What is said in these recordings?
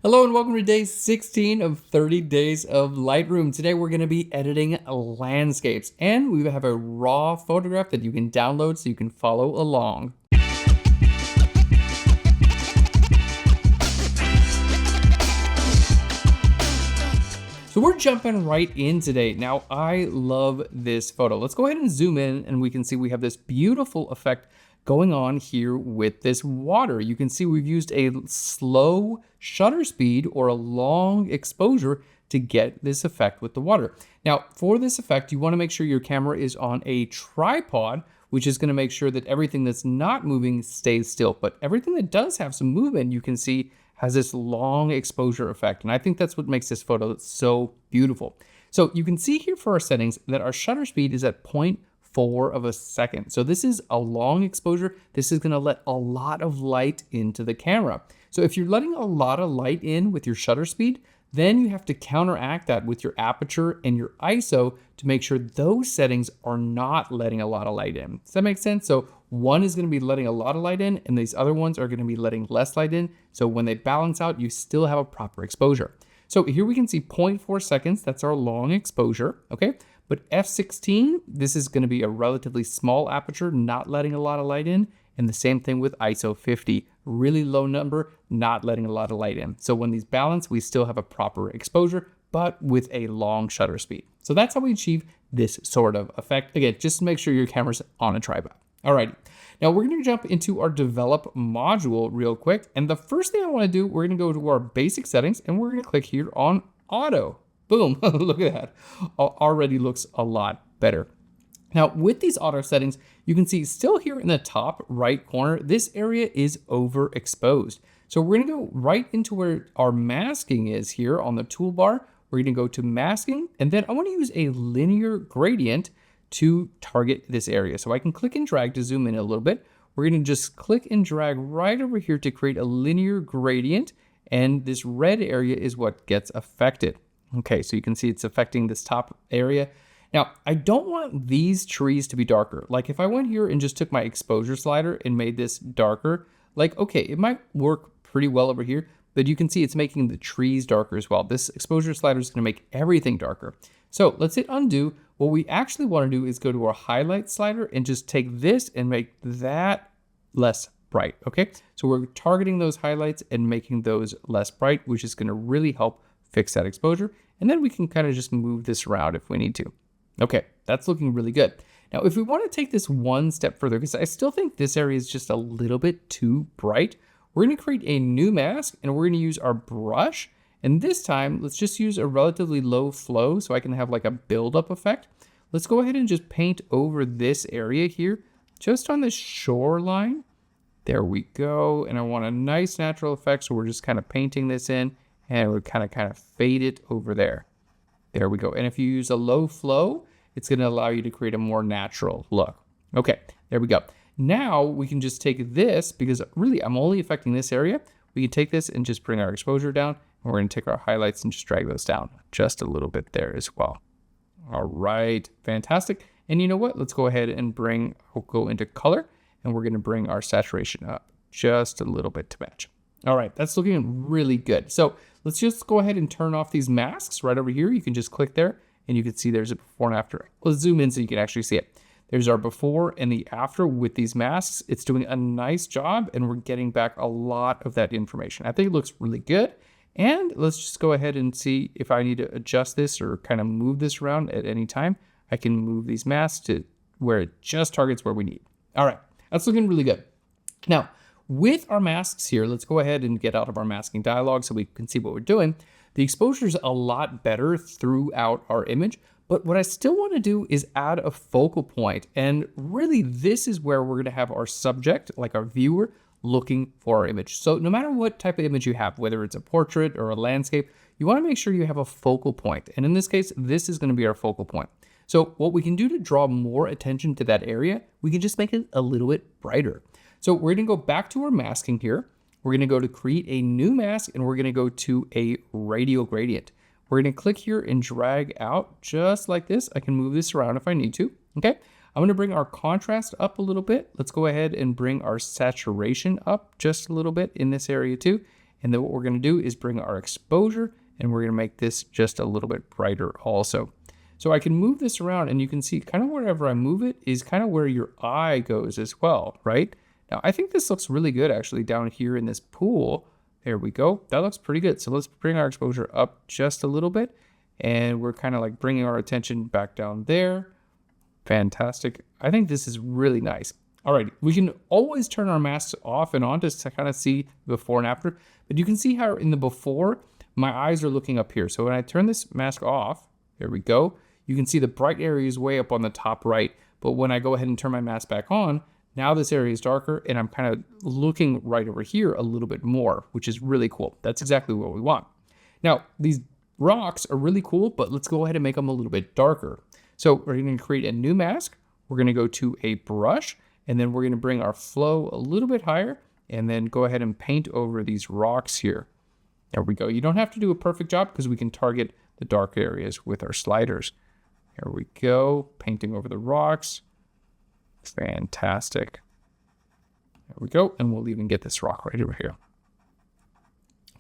Hello and welcome to day 16 of 30 days of Lightroom. Today we're going to be editing landscapes and we have a raw photograph that you can download so you can follow along. So we're jumping right in today. Now I love this photo. Let's go ahead and zoom in and we can see we have this beautiful effect going on here with this water. You can see we've used a slow shutter speed or a long exposure to get this effect with the water. Now, for this effect, you want to make sure your camera is on a tripod, which is going to make sure that everything that's not moving stays still. But everything that does have some movement, you can see has this long exposure effect. And I think that's what makes this photo so beautiful. So you can see here for our settings that our shutter speed is at 0.4 of a second. So this is a long exposure. This is going to let a lot of light into the camera. So if you're letting a lot of light in with your shutter speed, then you have to counteract that with your aperture and your ISO to make sure those settings are not letting a lot of light in. Does that make sense? So one is going to be letting a lot of light in and these other ones are going to be letting less light in. So when they balance out, you still have a proper exposure. So here we can see 0.4 seconds. That's our long exposure. Okay. But f16, this is going to be a relatively small aperture, not letting a lot of light in. And the same thing with ISO 50, really low number, not letting a lot of light in. So when these balance, we still have a proper exposure, but with a long shutter speed. So that's how we achieve this sort of effect. Again, just make sure your camera's on a tripod. All right. Now we're going to jump into our develop module real quick. And the first thing I want to do, we're going to go to our basic settings and we're going to click here on auto. Boom, look at that. Already looks a lot better. Now with these auto settings, you can see still here in the top right corner, this area is overexposed. So we're gonna go right into where our masking is here on the toolbar. We're gonna go to masking, and then I wanna use a linear gradient to target this area. So I can click and drag to zoom in a little bit. We're gonna just click and drag right over here to create a linear gradient, and this red area is what gets affected. Okay, so you can see it's affecting this top area. Now, I don't want these trees to be darker. Like if I went here and just took my exposure slider and made this darker, like, okay, it might work pretty well over here, but you can see it's making the trees darker as well. This exposure slider is gonna make everything darker. So let's hit undo. What we actually wanna do is go to our highlight slider and just take this and make that less bright, okay? So we're targeting those highlights and making those less bright, which is gonna really help fix that exposure. And then we can kind of just move this around if we need to. Okay, that's looking really good. Now, if we want to take this one step further, because I still think this area is just a little bit too bright, we're going to create a new mask and we're going to use our brush. And this time, let's just use a relatively low flow so I can have like a buildup effect. Let's go ahead and just paint over this area here, just on the shoreline. There we go. And I want a nice natural effect. So we're just kind of painting this in and we're kind of fade it over there. There we go. And if you use a low flow, it's going to allow you to create a more natural look. Okay, there we go. Now we can just take this, because really I'm only affecting this area. We can take this and just bring our exposure down. And we're going to take our highlights and just drag those down just a little bit there as well. All right, fantastic. And you know what? Let's go ahead and we'll go into color and we're going to bring our saturation up just a little bit to match. All right, that's looking really good. So let's just go ahead and turn off these masks right over here. You can just click there and you can see there's a before and after. Let's zoom in so you can actually see it. There's our before and the after with these masks. It's doing a nice job and we're getting back a lot of that information. I think it looks really good. And let's just go ahead and see if I need to adjust this or kind of move this around at any time. I can move these masks to where it just targets where we need. All right, that's looking really good. Now, with our masks here, let's go ahead and get out of our masking dialog so we can see what we're doing. The exposure is a lot better throughout our image, but what I still want to do is add a focal point. And really, this is where we're going to have our subject, like our viewer, looking for our image. So no matter what type of image you have, whether it's a portrait or a landscape, you want to make sure you have a focal point. And in this case, this is going to be our focal point. So what we can do to draw more attention to that area, we can just make it a little bit brighter. So we're going to go back to our masking here. We're going to go to create a new mask and we're going to go to a radial gradient. We're going to click here and drag out just like this. I can move this around if I need to. Okay. I'm going to bring our contrast up a little bit. Let's go ahead and bring our saturation up just a little bit in this area too. And then what we're gonna do is bring our exposure, and we're gonna make this just a little bit brighter also. So I can move this around, and you can see kind of wherever I move it is kind of where your eye goes as well, right? Now, I think this looks really good actually down here in this pool. There we go. That looks pretty good. So let's bring our exposure up just a little bit, and we're kind of like bringing our attention back down there. Fantastic. I think this is really nice. All right, we can always turn our masks off and on to kind of see before and after, but you can see how in the before, my eyes are looking up here. So when I turn this mask off, there we go, you can see the bright area is way up on the top right, but when I go ahead and turn my mask back on, now this area is darker, and I'm kind of looking right over here a little bit more, which is really cool. That's exactly what we want. Now, these rocks are really cool, but let's go ahead and make them a little bit darker. So we're going to create a new mask. We're going to go to a brush, and then we're going to bring our flow a little bit higher, and then go ahead and paint over these rocks here. There we go. You don't have to do a perfect job because we can target the dark areas with our sliders. There we go. Painting over the rocks. Fantastic. There we go. And we'll even get this rock right over here.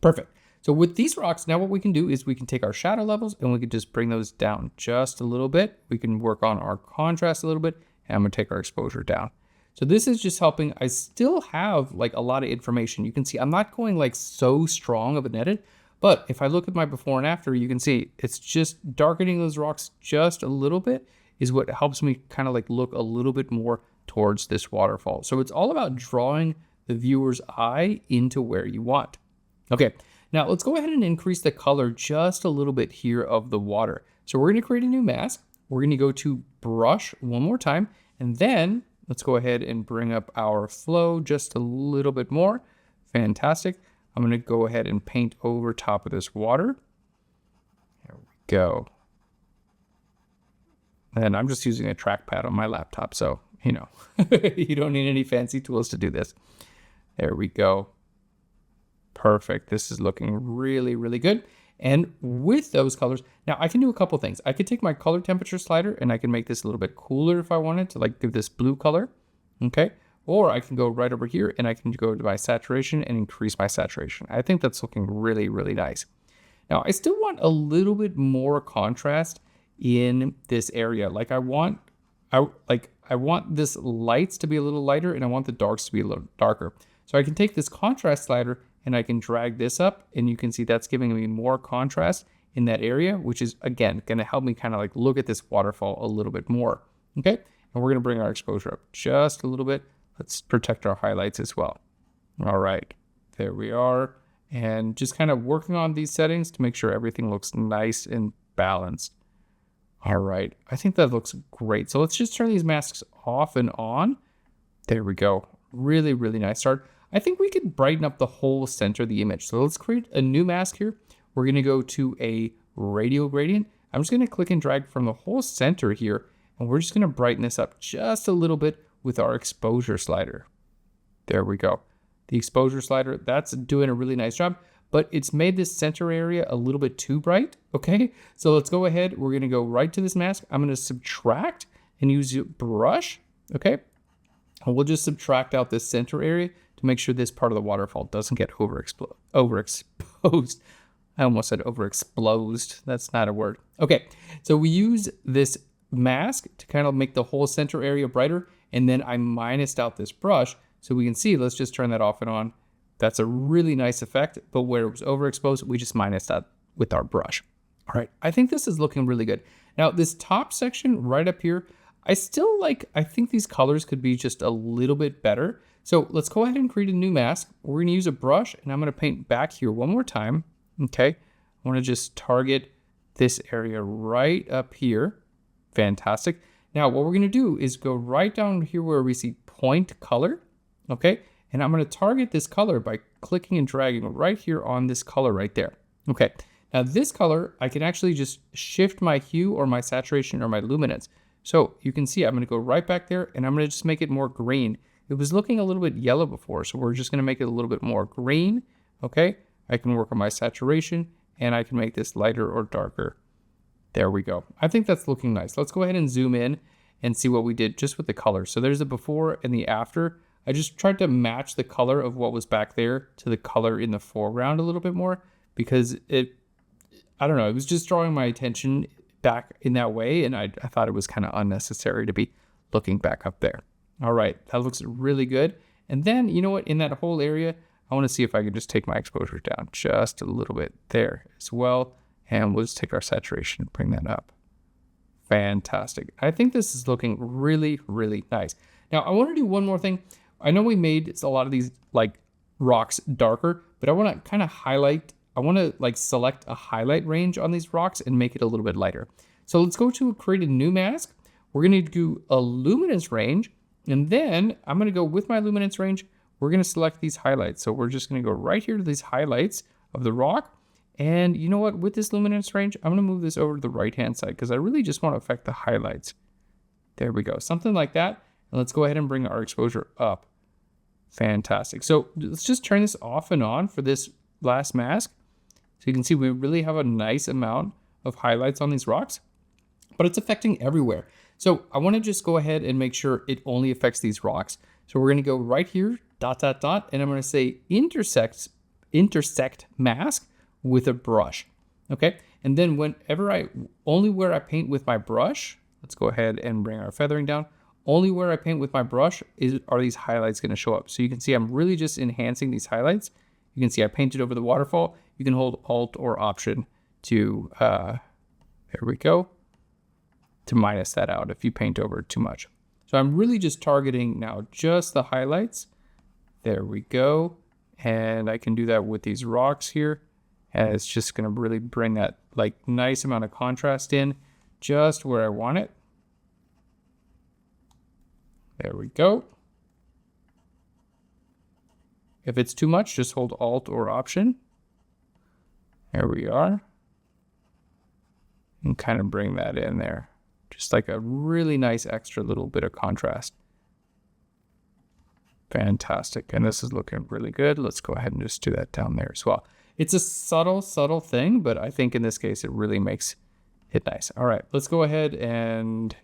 Perfect. So with these rocks, now what we can do is we can take our shadow levels and we can just bring those down just a little bit. We can work on our contrast a little bit, and I'm going to take our exposure down. So this is just helping. I still have like a lot of information. You can see I'm not going like so strong of an edit, but if I look at my before and after, you can see it's just darkening those rocks just a little bit is what helps me kind of like look a little bit more towards this waterfall. So it's all about drawing the viewer's eye into where you want. Okay, now let's go ahead and increase the color just a little bit here of the water. So we're going to create a new mask. We're going to go to brush one more time, and then let's go ahead and bring up our flow just a little bit more. Fantastic. I'm going to go ahead and paint over top of this water. There we go. And I'm just using a trackpad on my laptop, so, you know, you don't need any fancy tools to do this. There we go. Perfect. This is looking really, really good. And with those colors, now I can do a couple things. I could take my color temperature slider and I can make this a little bit cooler if I wanted to, like give this blue color. Okay. Or I can go right over here and I can go to my saturation and increase my saturation. I think that's looking really, really nice. Now I still want a little bit more contrast in this area. Like I want this lights to be a little lighter and I want the darks to be a little darker. So I can take this contrast slider and I can drag this up, and you can see that's giving me more contrast in that area, which is again going to help me kind of like look at this waterfall a little bit more. Okay, and we're going to bring our exposure up just a little bit. Let's protect our highlights as well. All right, there we are, and just kind of working on these settings to make sure everything looks nice and balanced. All right, I think that looks great. So let's just turn these masks off and on. There we go. Really, really nice start. I think we could brighten up the whole center of the image. So let's create a new mask here. We're going to go to a radial gradient. I'm just going to click and drag from the whole center here, and we're just going to brighten this up just a little bit with our exposure slider. There we go. The exposure slider, that's doing a really nice job, but it's made this center area a little bit too bright. Okay, so let's go ahead. We're going to go right to this mask. I'm going to subtract and use your brush. Okay, and we'll just subtract out this center area to make sure this part of the waterfall doesn't get overexposed. I almost said overexposed. That's not a word. Okay, so we use this mask to kind of make the whole center area brighter, and then I minused out this brush so we can see. Let's just turn that off and on. That's a really nice effect, but where it was overexposed, we just minused that with our brush. All right, I think this is looking really good. Now, this top section right up here, I think these colors could be just a little bit better. So let's go ahead and create a new mask. We're going to use a brush, and I'm going to paint back here one more time. Okay, I want to just target this area right up here. Fantastic. Now what we're going to do is go right down here where we see point color. Okay, and I'm going to target this color by clicking and dragging right here on this color right there. Okay, now this color, I can actually just shift my hue or my saturation or my luminance. So you can see I'm going to go right back there, and I'm going to just make it more green. It was looking a little bit yellow before, so we're just going to make it a little bit more green. Okay, I can work on my saturation, and I can make this lighter or darker. There we go. I think that's looking nice. Let's go ahead and zoom in and see what we did just with the color. So there's the before and the after. I just tried to match the color of what was back there to the color in the foreground a little bit more, because I don't know, it was just drawing my attention back in that way, and I thought it was kind of unnecessary to be looking back up there. All right, that looks really good. And then, you know what, in that whole area, I want to see if I can just take my exposure down just a little bit there as well. And we'll just take our saturation and bring that up. Fantastic. I think this is looking really, really nice. Now, I want to do one more thing. I know we made a lot of these like rocks darker, but I want to kind of highlight, I want to like select a highlight range on these rocks and make it a little bit lighter. So let's go to create a new mask. We're going to do a luminance range, and then I'm going to go with my luminance range. We're going to select these highlights. So we're just going to go right here to these highlights of the rock. And you know what, with this luminance range, I'm going to move this over to the right-hand side because I really just want to affect the highlights. There we go, something like that. And let's go ahead and bring our exposure up. Fantastic. So let's just turn this off and on for this last mask. So you can see we really have a nice amount of highlights on these rocks, but it's affecting everywhere. So I want to just go ahead and make sure it only affects these rocks. So we're going to go right here, ... and I'm going to say intersect mask with a brush. Okay. And then only where I paint with my brush, let's go ahead and bring our feathering down. Only where I paint with my brush are these highlights going to show up. So you can see I'm really just enhancing these highlights. You can see I painted over the waterfall. You can hold Alt or Option to, there we go, to minus that out if you paint over it too much. So I'm really just targeting now just the highlights. There we go. And I can do that with these rocks here. And it's just going to really bring that like nice amount of contrast in just where I want it. There we go. If it's too much, just hold Alt or Option. There we are. And kind of bring that in there. Just like a really nice extra little bit of contrast. Fantastic. And this is looking really good. Let's go ahead and just do that down there as well. It's a subtle thing, but I think in this case, it really makes it nice. All right, let's go ahead and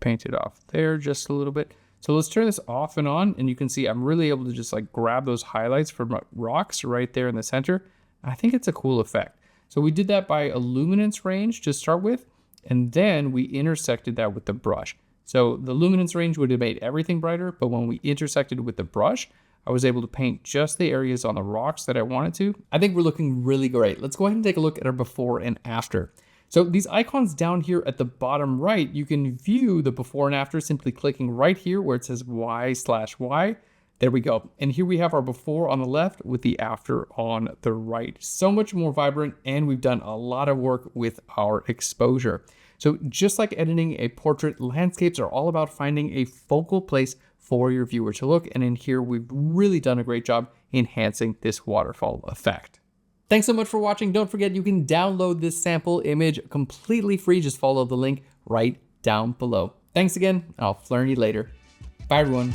paint it off there just a little bit. So let's turn this off and on, and you can see I'm really able to just like grab those highlights from rocks right there in the center. I think it's a cool effect. So we did that by a luminance range to start with, and then we intersected that with the brush. So the luminance range would have made everything brighter, but when we intersected with the brush, I was able to paint just the areas on the rocks that I wanted to. I think we're looking really great. Let's go ahead and take a look at our before and after. So these icons down here at the bottom right, you can view the before and after simply clicking right here where it says Y/Y. There we go. And here we have our before on the left with the after on the right. So much more vibrant, and we've done a lot of work with our exposure. So just like editing a portrait, landscapes are all about finding a focal place for your viewer to look. And in here, we've really done a great job enhancing this waterfall effect. Thanks so much for watching. Don't forget, you can download this sample image completely free. Just follow the link right down below. Thanks again. I'll Phlearn you later. Bye, everyone.